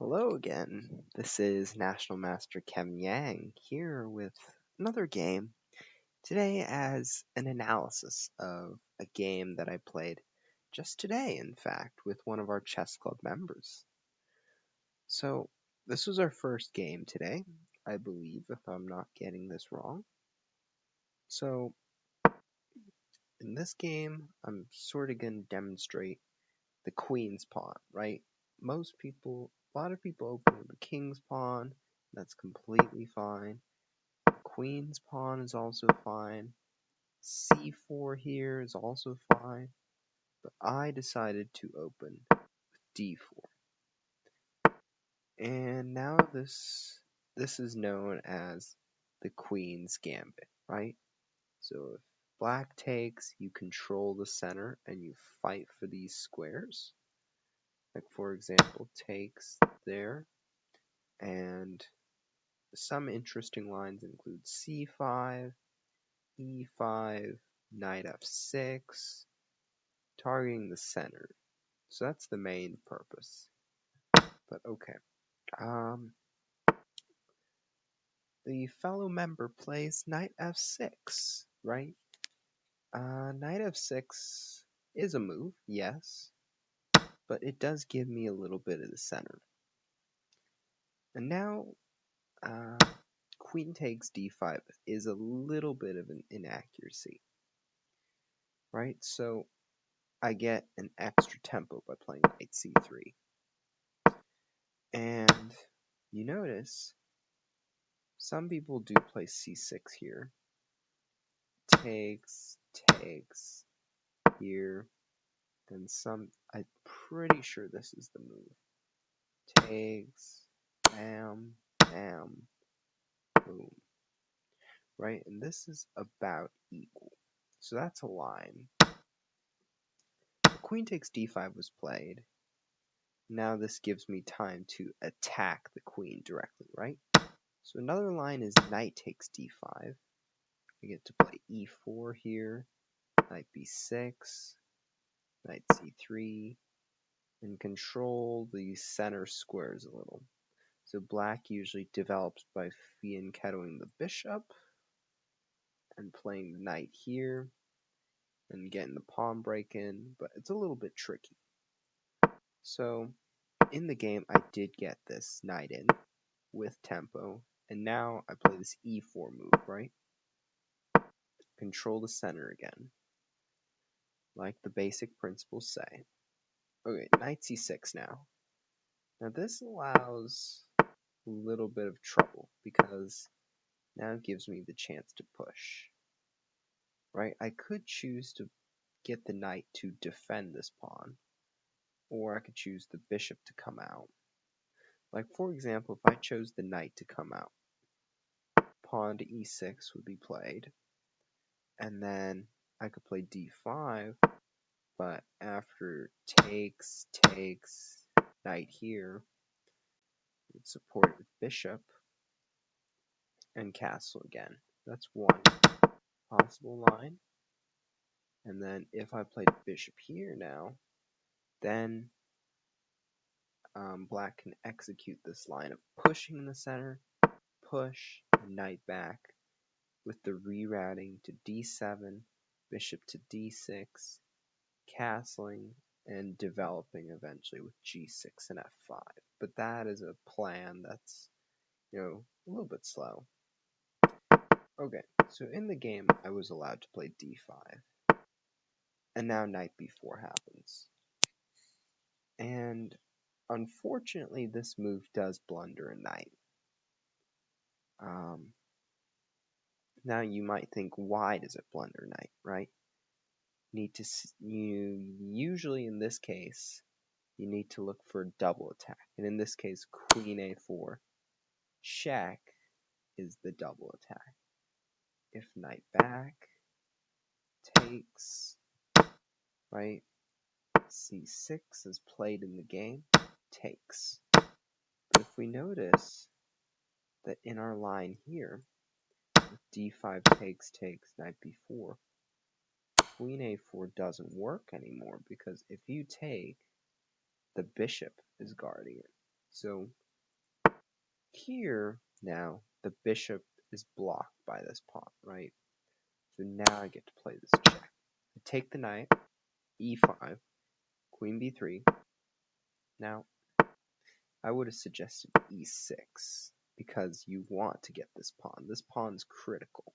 Hello again. This is National Master Kem Yang here with another game. Today as an analysis of a game that I played just today, in fact, with one of our chess club members. So, this was our first game today, I believe, if I'm not getting this wrong. So, in this game, I'm sort of going to demonstrate the queen's pawn, right? A lot of people open with the king's pawn. That's completely fine. Queen's pawn is also fine. C4 here is also fine. But I decided to open with D4. And now this is known as the Queen's Gambit, right? So if black takes, you control the center and you fight for these squares. Like for example, takes there, and some interesting lines include c5, e5, knight f6, targeting the center. So that's the main purpose. But okay. The fellow member plays knight f6, right? Knight f6 is a move, yes, but it does give me a little bit of the center. And now, queen takes d5 is a little bit of an inaccuracy, right? So I get an extra tempo by playing knight c3. And you notice some people do play c6 here. Takes, takes, here, then I'm pretty sure this is the move. Takes, bam, bam, boom. Right, and this is about equal. So that's a line. Queen takes d5 was played. Now this gives me time to attack the queen directly, right? So another line is knight takes d5. I get to play e4 here, knight b6, knight c3, and control the center squares a little. So black usually develops by fianchettoing the bishop and playing the knight here and getting the pawn break in, but it's a little bit tricky. So in the game, I did get this knight in with tempo, and now I play this e4 move, right? Control the center again, like the basic principles say. Okay, knight c6 now. Now this allows a little bit of trouble because now it gives me the chance to push. Right? I could choose to get the knight to defend this pawn, or I could choose the bishop to come out. Like for example, if I chose the knight to come out, pawn to e6 would be played, and then I could play d5, but after takes, takes, knight here, would support with bishop and castle again. That's one possible line. And then if I played bishop here now, then black can execute this line of pushing in the center, push, knight back, with the rerouting to d7, bishop to d6, castling, and developing eventually with g6 and f5. But that is a plan that's, a little bit slow. Okay, so in the game, I was allowed to play d5. And now knight b4 happens. And unfortunately, this move does blunder a knight. Now you might think, why does it blunder knight, right? You usually in this case, you need to look for a double attack. And in this case, queen a4, check is the double attack. If knight back, takes, right? c6 is played in the game, takes. But if we notice that in our line here, with d5 takes, knight b4, queen a4 doesn't work anymore because if you take, the bishop is guarding it. So here now the bishop is blocked by this pawn, right? So now I get to play this check. I take the knight, e5, queen b3. Now I would have suggested e6 because you want to get this pawn. This pawn's critical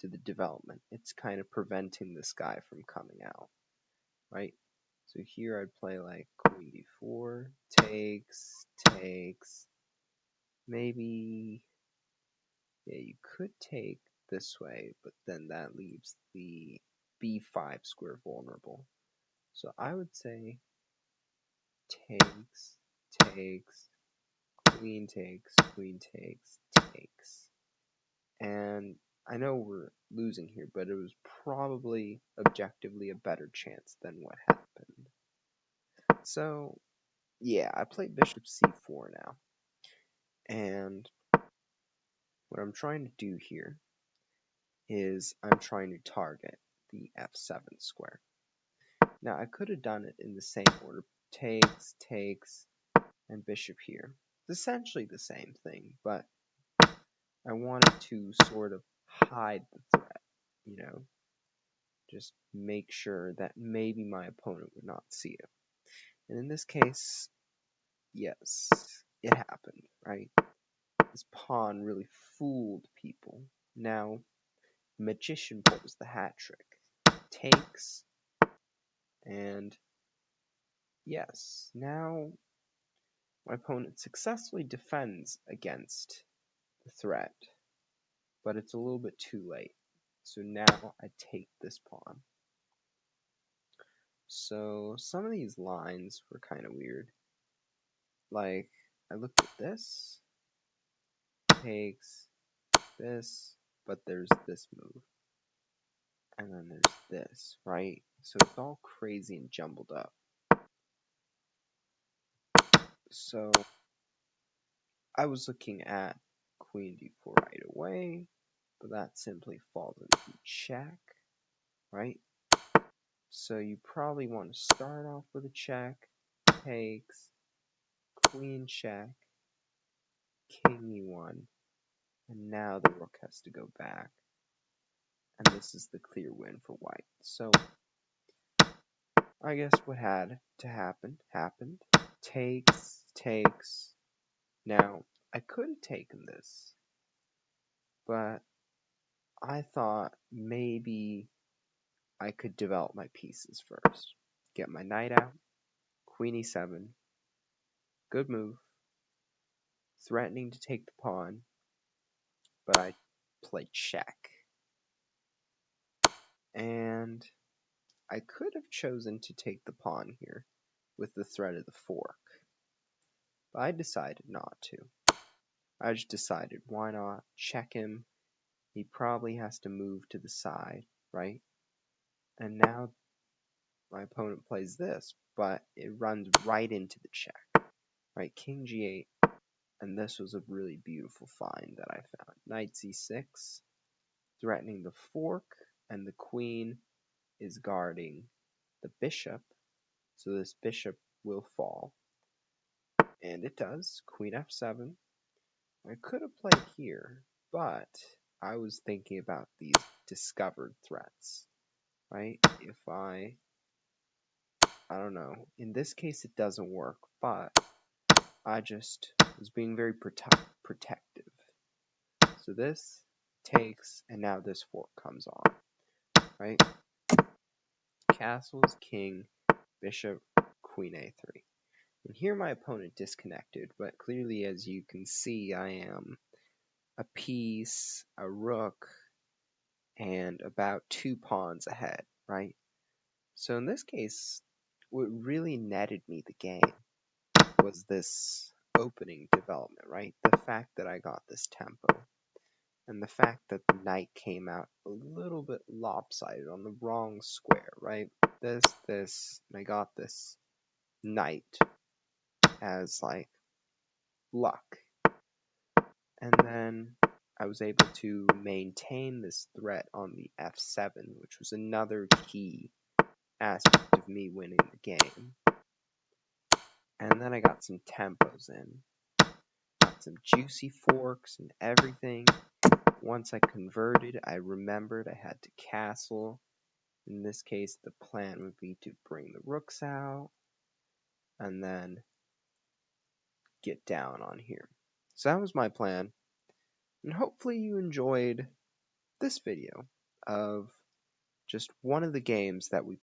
to the development. It's kind of preventing this guy from coming out, right? So here I'd play like queen d4, takes, takes. Maybe, yeah, you could take this way, but then that leaves the b5 square vulnerable. So I would say takes, takes, queen takes, queen takes, takes. And I know we're losing here, but it was probably objectively a better chance than what happened. So, yeah, I played bishop c4 now. And what I'm trying to do here is I'm trying to target the f7 square. Now, I could have done it in the same order. Takes, takes, and bishop here. It's essentially the same thing, but I wanted to sort of hide the threat, you know, just make sure that maybe my opponent would not see it. And in this case, yes, it happened, right? This pawn really fooled people. Now, magician pulls the hat trick, takes, and yes, now my opponent successfully defends against the threat, but it's a little bit too late. So now I take this pawn. So some of these lines were kind of weird. Like, I looked at this, takes this, but there's this move. And then there's this, right? So it's all crazy and jumbled up. So I was looking at queen d4 right away, but that simply falls into check, right? So you probably want to start off with a check, takes, queen check, king e1, and now the rook has to go back. And this is the clear win for white. So I guess what had to happen happened. Takes, takes. Now, I could have taken this, but I thought maybe I could develop my pieces first. Get my knight out, queen e7, good move, threatening to take the pawn, but I played check. And I could have chosen to take the pawn here with the threat of the fork, but I decided not to. I just decided, why not check him? He probably has to move to the side, right? And now my opponent plays this, but it runs right into the check, right? King g8, and this was a really beautiful find that I found. Knight c6, threatening the fork, and the queen is guarding the bishop, so this bishop will fall. And it does. Queen f7. I could have played here, but I was thinking about these discovered threats, right? If I don't know. In this case, it doesn't work, but I just was being very protective. So this takes, and now this fork comes on, right? Castles, king, bishop, queen a3. And here my opponent disconnected, but clearly, as you can see, I am a piece, a rook, and about 2 pawns ahead, right? So in this case, what really netted me the game was this opening development, right? The fact that I got this tempo, and the fact that the knight came out a little bit lopsided on the wrong square, right? This, and I got this knight as like luck. And then I was able to maintain this threat on the f7, which was another key aspect of me winning the game. And then I got some tempos in. some juicy forks and everything. Once I converted, I remembered I had to castle. In this case, the plan would be to bring the rooks out and then get down on here. So that was my plan, and hopefully you enjoyed this video of just one of the games that we